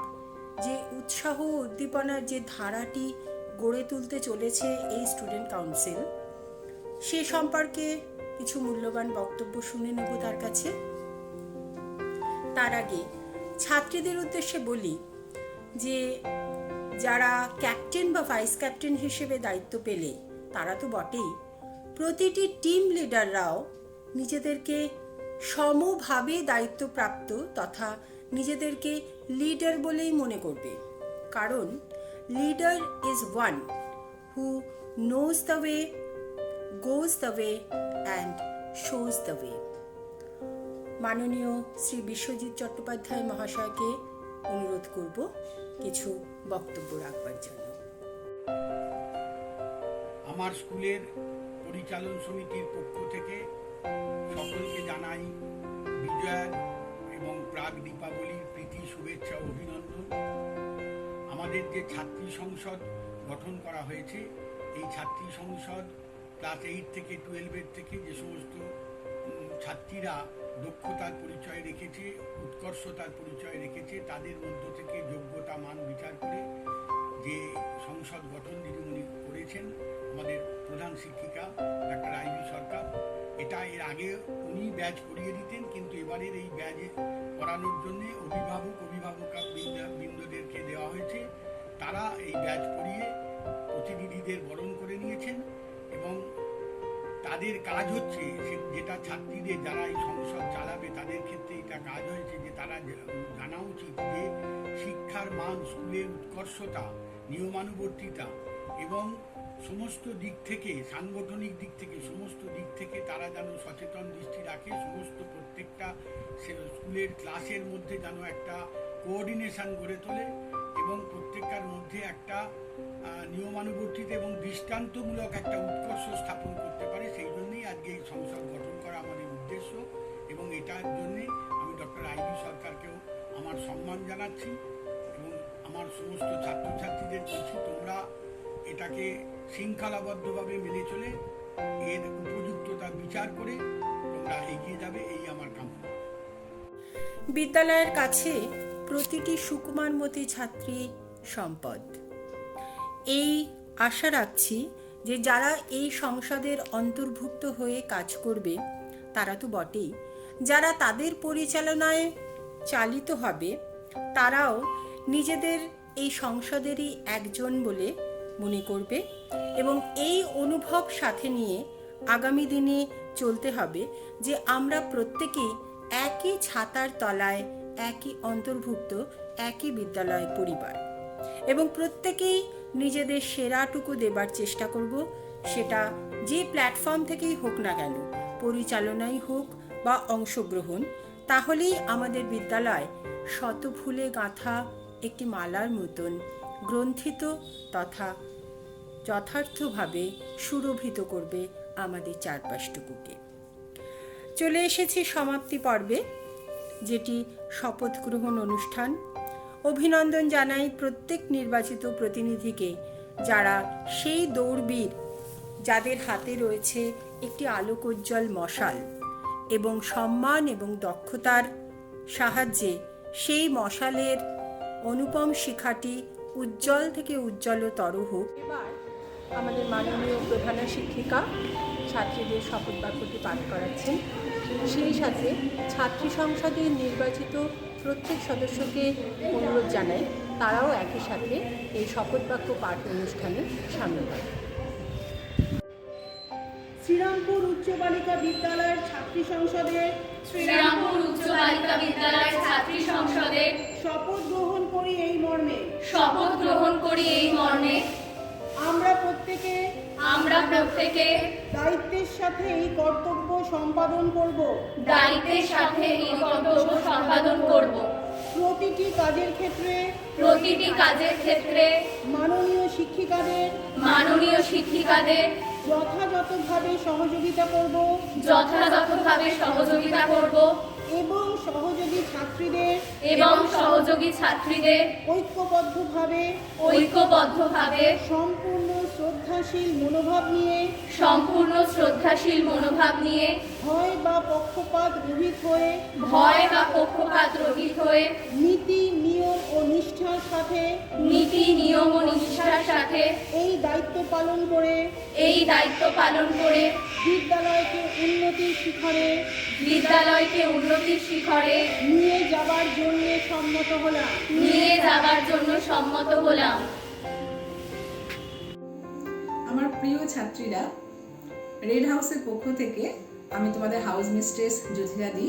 যে উৎসাহ উদ্দীপনার যে ধারাটি গড়ে তুলতে চলেছে এই স্টুডেন্ট কাউন্সিল, সে সম্পর্কে কিছু মূল্যবান বক্তব্য শুনে নেব তার কাছে। তার আগে ছাত্রীদের উদ্দেশ্যে বলি যে যারা ক্যাপ্টেন বা ভাইস ক্যাপ্টেন হিসেবে দায়িত্ব পেলে তারা তো বটেই, প্রতিটি টিম লিডাররাও নিজেদেরকে সমভাবে দায়িত্বপ্রাপ্ত তথা নিজেদেরকে লিডার বলেই মনে করবে। কারণ leader is one who knows the way, goes the way and shows the way. মাননীয় শ্রী বিশ্বজিৎ চট্টোপাধ্যায় মহাশয়কে অনুরোধ করব কিছু বক্তব্য রাখবার জন্য। আমার স্কুলের পরিচালন সমিতির পক্ষ থেকে সকলকে জানাই বিজয়ার এবং প্রাক দীপাবলির প্রীতি শুভেচ্ছা ও অভিনন্দন। আমাদের যে ছাত্রী সংসদ গঠন করা হয়েছে, এই ছাত্রী সংসদ ক্লাস 8 থেকে 12 থেকে যে সমস্ত ছাত্রীরা দক্ষতার পরিচয় রেখেছে, উৎকর্ষতার পরিচয় রেখেছে, তাদের মধ্য থেকে যোগ্যতা মান বিচার করে যে সংসদ গঠন দিদিমণি করেছেন আমাদের প্রধান শিক্ষিকা ডাক্তার আইভি সরকার। এটা এর আগে উনি ব্যাচ করিয়ে দিতেন, কিন্তু এবারের এই ব্যাচ করানোর জন্য অভিভাবক বৃন্দদেরকে দেওয়া হয়েছে। তারা এই ব্যাচ পড়িয়ে প্রতিনিধিদের বরণ করে নিয়েছেন এবং তাদের কাজ হচ্ছে যেটা ছাত্রীদের যারা এই সংসদ চালাবে তাদের ক্ষেত্রে এটা কাজ হয়েছে যে তারা জানা উচিত যে শিক্ষার মান, স্কুলের উৎকর্ষতা, নিয়মানুবর্তিতা এবং সমস্ত দিক থেকে, সাংগঠনিক দিক থেকে, সমস্ত দিক থেকে তারা যেন সচেতন দৃষ্টি রাখে। সমস্ত প্রত্যেকটা স্কুলের ক্লাসের মধ্যে যেন একটা কোঅর্ডিনেশন গড়ে তোলে এবং প্রত্যেকটার মধ্যে একটা নিয়মানুবর্তিতা এবং দৃষ্টান্তমূলক একটা উৎকর্ষ স্থাপন করতে পারে। সেই জন্যই আজকে এই সংসদ গঠন করা আমাদের উদ্দেশ্য এবং এটার জন্যে আমি ডক্টর আইভি সরকারকেও আমার সম্মান জানাচ্ছি এবং আমার সমস্ত ছাত্রছাত্রীদের বলছি, তোমরা এটাকে শৃঙ্খলাবদ্ধভাবে মেনে চলে এর উপযুক্ততা বিচার করে তোমরা এগিয়ে যাবে, এই আমার কামনা। বিদ্যালয়ের কাছে প্রতিটি সুকুমারমতী ছাত্রী সম্পদ। এই আশা রাখছি যে যারা এই সংসদের অন্তর্ভুক্ত হয়ে কাজ করবে তারা তো বটেই, যারা তাদের পরিচালনায় চালিত হবে তারাও নিজেদের এই সংসদেরই একজন বলে মনে করবে এবং এই অনুভব সাথে নিয়ে আগামী দিনে চলতে হবে যে আমরা প্রত্যেকেই একই ছাতার তলায়, একই অন্তর্ভুক্ত, একই বিদ্যালয় পরিবার এবং প্রত্যেকেই নিজেদের সেরাটুকু দেবার চেষ্টা করব। সেটা যে প্ল্যাটফর্ম থেকেই হোক না কেন, পরিচালনাই হোক বা অংশগ্রহণ, তাহলেই আমাদের বিদ্যালয় শতফুলে গাঁথা একটি মালার মতন গ্রন্থিত তথা যথার্থভাবে সুরভিত করবে আমাদের চারপাশটুকুকে। চলে এসেছি সমাপ্তি পর্বে, যেটি শপথ গ্রহণ অনুষ্ঠান। অভিনন্দন জানাই প্রত্যেক নির্বাচিত প্রতিনিধিকে, যারা সেই দৌড়বীর যাদের হাতে রয়েছে একটি আলোকোজ্জ্বল মশাল এবং সম্মান এবং দক্ষতার সাহায্যে সেই মশালের অনুপম শিখাটি উজ্জ্বল থেকে উজ্জ্বলতর হোক। এবার আমাদের মাননীয় প্রধান শিক্ষিকা ছাত্রীদের শপথ বাক্যটি পাঠ করাচ্ছেন। সেই সাথে ছাত্রী সংসদের নির্বাচিত প্রত্যেক সদস্যকে অনুরোধ জানাই তারাও একই সাথে এই শপথ বাক্য পাঠ অনুষ্ঠানে সামিল হয়। শ্রীরামপুর উচ্চ বালিকা বিদ্যালয়ের ছাত্রী সংসদের শপথ গ্রহণ করি এই মর্মে আমরা প্রত্যেকে দায়িত্বের সাথে এই কর্তব্য সম্পাদন করব। প্রতিটি কাজের ক্ষেত্রে মাননীয় শিক্ষিকাদের যথাযথভাবে সহযোগিতা করব এবং সহযোগী ছাত্রীদের ঐক্যবদ্ধভাবে সম্পূর্ণ শ্রদ্ধাশীল মনোভাব নিয়ে ভয় বা পক্ষপাত রহিত হয়ে নীতি নিয়ম ও নিষ্ঠার সাথে এই দায়িত্ব পালন করে বিদ্যালয়কে উন্নতির শিখরে নিয়ে যাবার জন্য সম্মত হলাম। আমার প্রিয় ছাত্রীরা, রেড হাউসের পক্ষ থেকে আমি তোমাদের হাউস মিস্ট্রেস জ্যোতিরা দি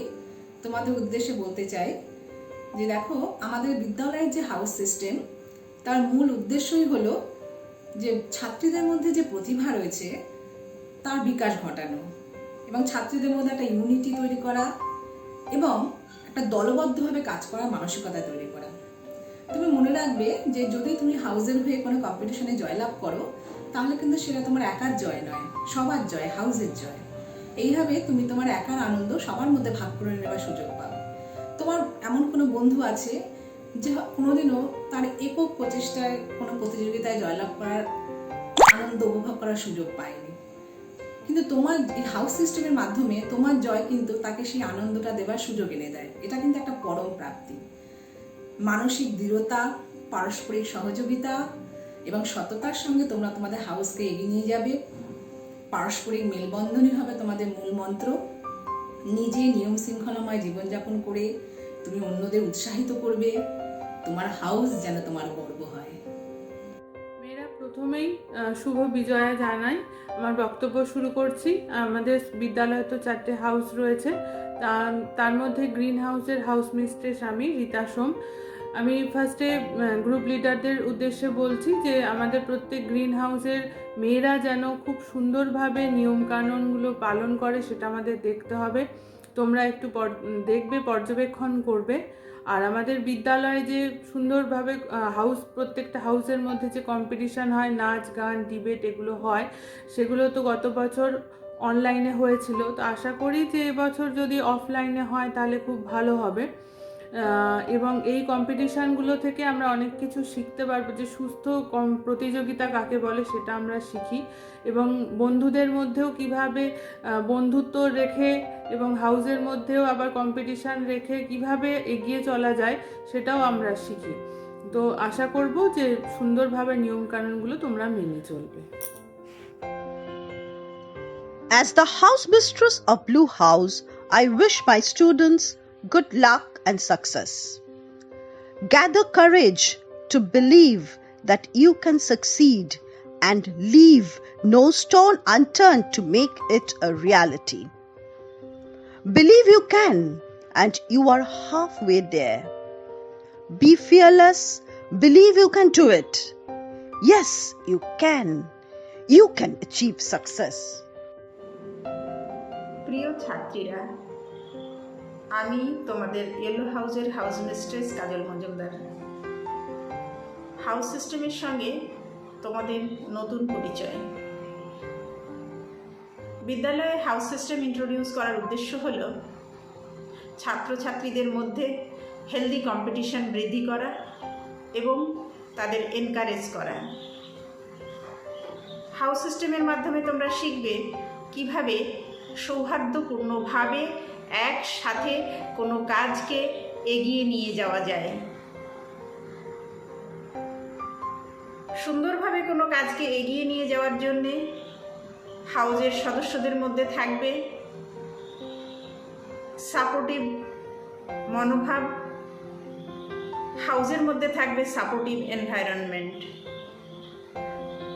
তোমাদের উদ্দেশ্যে বলতে চাই যে দেখো, আমাদের বিদ্যালয়ের যে হাউস সিস্টেম তার মূল উদ্দেশ্যই হলো যে ছাত্রীদের মধ্যে যে প্রতিভা রয়েছে তার বিকাশ ঘটানো এবং ছাত্রীদের মধ্যে একটা ইউনিটি তৈরি করা এবং একটা দলবদ্ধভাবে কাজ করার মানসিকতা তৈরি করা। তুমি মনে রাখবে যে যদি তুমি হাউসের হয়ে কোনো কম্পিটিশনে জয়লাভ করো তাহলে কিন্তু সেটা তোমার একার জয় নয়, সবার জয়, হাউসের জয়। এইভাবে তুমি তোমার একার আনন্দ সবার মধ্যে ভাগ করে নেওয়ার সুযোগ পাবে। তোমার এমন কোনো বন্ধু আছে যে কোনোদিনও তার একক প্রচেষ্টায় কোনো প্রতিযোগিতায় জয়লাভ করার আনন্দ উপভোগ করার সুযোগ পায়নি, কিন্তু তোমার এই হাউস সিস্টেমের মাধ্যমে তোমার জয় কিন্তু তাকে সেই আনন্দটা দেওয়ার সুযোগ এনে দেয়। এটা কিন্তু একটা পরম প্রাপ্তি। মানসিক দৃঢ়তা, পারস্পরিক সহযোগিতা এবং সততার সঙ্গে তোমরা তোমাদের হাউসকে এগিয়ে নিয়ে যাবে। পারস্পরিক মেলবন্ধনই হবে তোমাদের মূল মন্ত্র। নিজে নিয়ম শৃঙ্খলাময় জীবনযাপন করে তুমি অন্যদের উৎসাহিত করবে। তোমার হাউস যেন তোমার গর্ব হয়। মেয়েরা প্রথমেই শুভ বিজয়া জানাই। আমার বক্তব্য শুরু করছি। আমাদের বিদ্যালয়ে তো 4টে হাউস রয়েছে, তার মধ্যে গ্রিন হাউসের হাউস মিস্ট্রেস আমি রীতা সোম। আমি ফার্স্টে গ্রুপ লিডারদের উদ্দেশ্যে বলছি যে আমাদের প্রত্যেক গ্রিন হাউসের মেয়েরা যেন খুব সুন্দরভাবে নিয়মকানুনগুলো পালন করে, সেটা আমাদের দেখতে হবে। তোমরা একটু দেখবে, পর্যবেক্ষণ করবে। আর আমাদের বিদ্যালয়ে যে সুন্দরভাবে প্রত্যেকটা হাউসের মধ্যে যে কম্পিটিশান হয়, নাচ গান ডিবেট এগুলো হয়, সেগুলো তো গত বছর অনলাইনে হয়েছিল। তো আশা করি যে এবছর যদি অফলাইনে হয় তাহলে খুব ভালো হবে। এবং এই কম্পিটিশানগুলো থেকে আমরা অনেক কিছু শিখতে পারবো, যে সুস্থ প্রতিযোগিতা কাকে বলে সেটা আমরা শিখি। এবং বন্ধুদের মধ্যেও কিভাবে বন্ধুত্ব রেখে এবং হাউসের মধ্যেও আবার কম্পিটিশান রেখে কিভাবে এগিয়ে চলা যায় সেটাও আমরা শিখি। তো আশা করব যে সুন্দরভাবে নিয়মকানুনগুলো তোমরা মেনে চলবে। As the house mistress of Blue House, I wish my students good luck and success. Gather courage to believe that you can succeed and leave no stone unturned to make it a reality. Believe you can, and you are halfway there. Be fearless, believe you can do it. Yes, you can. You can achieve success. প্রিয় ছাত্রীরা, আমি তোমাদের yellow হাউসের house mistress কাজল Majumdar. House সিস্টেমের সঙ্গে তোমাদের নতুন পরিচয়। বিদ্যালয়ে হাউস সিস্টেম ইন্ট্রোডিউস করার উদ্দেশ্য হল ছাত্রছাত্রীদের মধ্যে হেলদি কম্পিটিশন বৃদ্ধি করা এবং তাদের এনকারেজ করা। হাউস সিস্টেমের মাধ্যমে তোমরা শিখবে কিভাবে সৌহার্দ্যপূর্ণভাবে একসাথে কোনো কাজকে এগিয়ে নিয়ে যাওয়া যায়। সুন্দরভাবে কোনো কাজকে এগিয়ে নিয়ে যাওয়ার জন্যে হাউজের সদস্যদের মধ্যে থাকবে সাপোর্টিভ মনোভাব, হাউজের মধ্যে থাকবে সাপোর্টিভ এনভায়রনমেন্ট।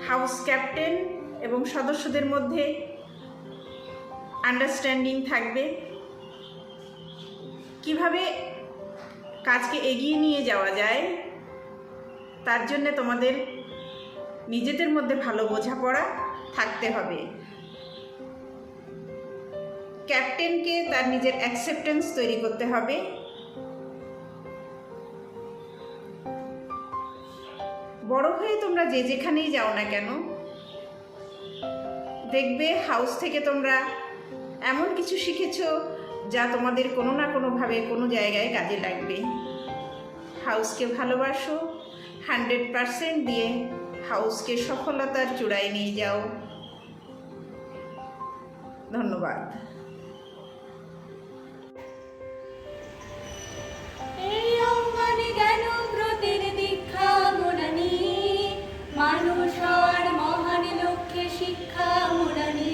হাউস ক্যাপ্টেন এবং সদস্যদের মধ্যে আন্ডারস্ট্যান্ডিং থাকবে। কিভাবে কাজকে এগিয়ে নিয়ে যাওয়া যায় তার জন্য তোমাদের নিজেদের মধ্যে ভালো বোঝাপড়া থাকতে হবে। ক্যাপ্টেনকে তার নিজের অ্যাকসেপ্টেন্স তৈরি করতে হবে। বড় হয়ে তোমরা যে যেখানেই যাও না কেন, দেখবে হাউস থেকে তোমরা এমন কিছু শিখেছো যা তোমাদের কোনো না কোনোভাবে কোনো জায়গায় কাজে লাগবে। হাউসকে ভালোবাসো, 100% দিয়ে হাউসকে সফলতার চূড়ায় নিয়ে যাও। ধন্যবাদ। মানুষ আর মহান লক্ষ্যে শিক্ষা মুরানি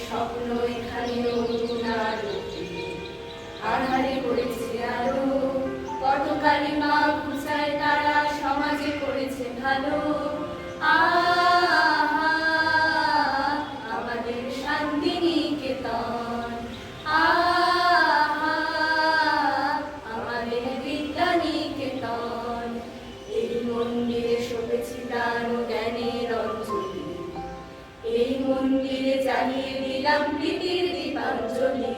স্বপ্ন এখানে আধারে করেছে আলো, কতকালী মা খুঁচায় তারা সমাজে করেছে ভালো। আমাদের শান্তি নিকেতন, আমাদের বিদ্যা নিকেতন। এই মন্দিরে শোভেছে দান ও জ্ঞানের অঞ্জলি, এই মন্দিরে জ্বালিয়ে দিলাম প্রীতির দীপাঞ্জলি।